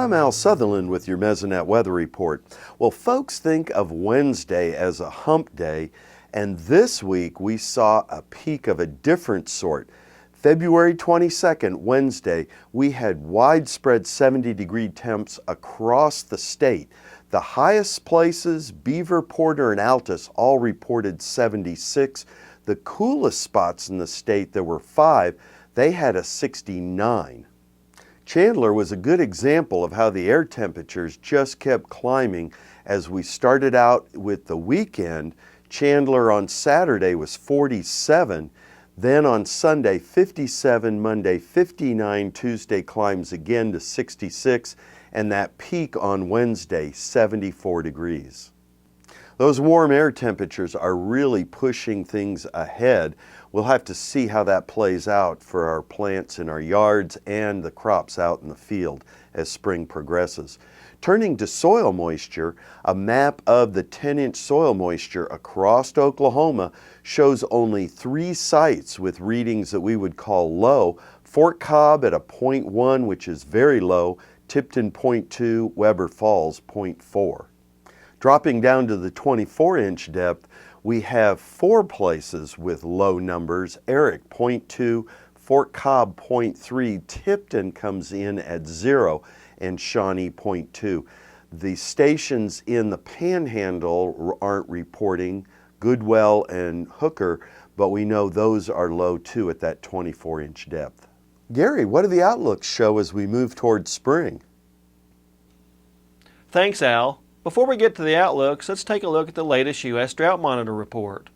I'm Al Sutherland with your Mesonet Weather Report. Well, folks think of Wednesday as a hump day, and this week we saw a peak of a different sort. February 22nd, Wednesday, we had widespread 70-degree temps across the state. The highest places, Beaver, Porter, and Altus, all reported 76. The coolest spots in the state, there were 5, they had a 69. Chandler was a good example of how the air temperatures just kept climbing as we started out with the weekend. Chandler on Saturday was 47, then on Sunday 57, Monday 59, Tuesday climbs again to 66, and that peak on Wednesday 74 degrees. Those warm air temperatures are really pushing things ahead. We'll have to see how that plays out for our plants in our yards and the crops out in the field as spring progresses. Turning to soil moisture, a map of the 10-inch soil moisture across Oklahoma shows only 3 sites with readings that we would call low. Fort Cobb at a 0.1, which is very low, Tipton 0.2, Weber Falls 0.4. Dropping down to the 24-inch depth, we have 4 places with low numbers. Eric 0.2, Fort Cobb 0.3, Tipton comes in at 0, and Shawnee 0.2. The stations in the Panhandle aren't reporting, Goodwell and Hooker, but we know those are low too at that 24-inch depth. Gary, what do the outlooks show as we move towards spring? Thanks, Al. Before we get to the outlooks, let's take a look at the latest U.S. Drought Monitor report.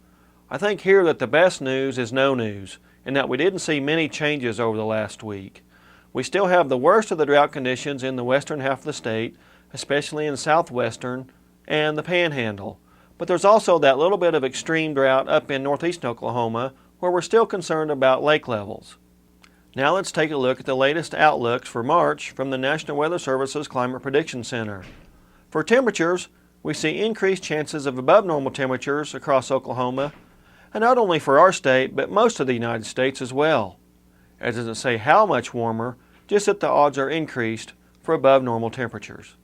I think here that the best news is no news, in that we didn't see many changes over the last week. We still have the worst of the drought conditions in the western half of the state, especially in southwestern and the Panhandle. But there's also that little bit of extreme drought up in northeast Oklahoma where we're still concerned about lake levels. Now let's take a look at the latest outlooks for March from the National Weather Service's Climate Prediction Center. For temperatures, we see increased chances of above normal temperatures across Oklahoma, and not only for our state, but most of the United States as well. It doesn't say how much warmer, just that the odds are increased for above normal temperatures.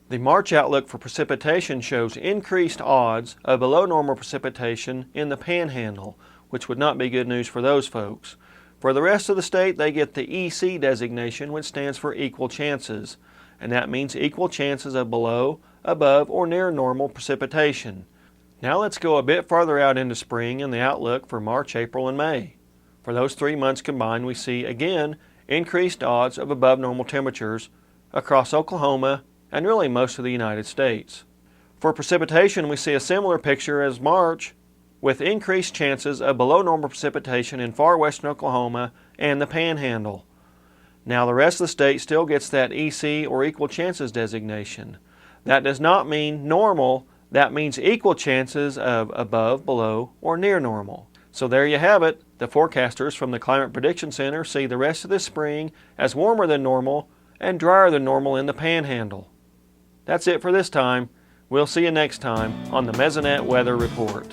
The March outlook for precipitation shows increased odds of below normal precipitation in the Panhandle, which would not be good news for those folks. For the rest of the state, they get the EC designation, which stands for equal chances, and that means equal chances of below, above, or near normal precipitation. Now let's go a bit farther out into spring in the outlook for March, April, and May. For those 3 months combined, we see, again, increased odds of above normal temperatures across Oklahoma and really most of the United States. For precipitation, we see a similar picture as March, with increased chances of below normal precipitation in far western Oklahoma and the Panhandle. Now the rest of the state still gets that EC or equal chances designation. That does not mean normal, that means equal chances of above, below, or near normal. So there you have it. The forecasters from the Climate Prediction Center see the rest of this spring as warmer than normal and drier than normal in the Panhandle. That's it for this time. We'll see you next time on the Mesonet Weather Report.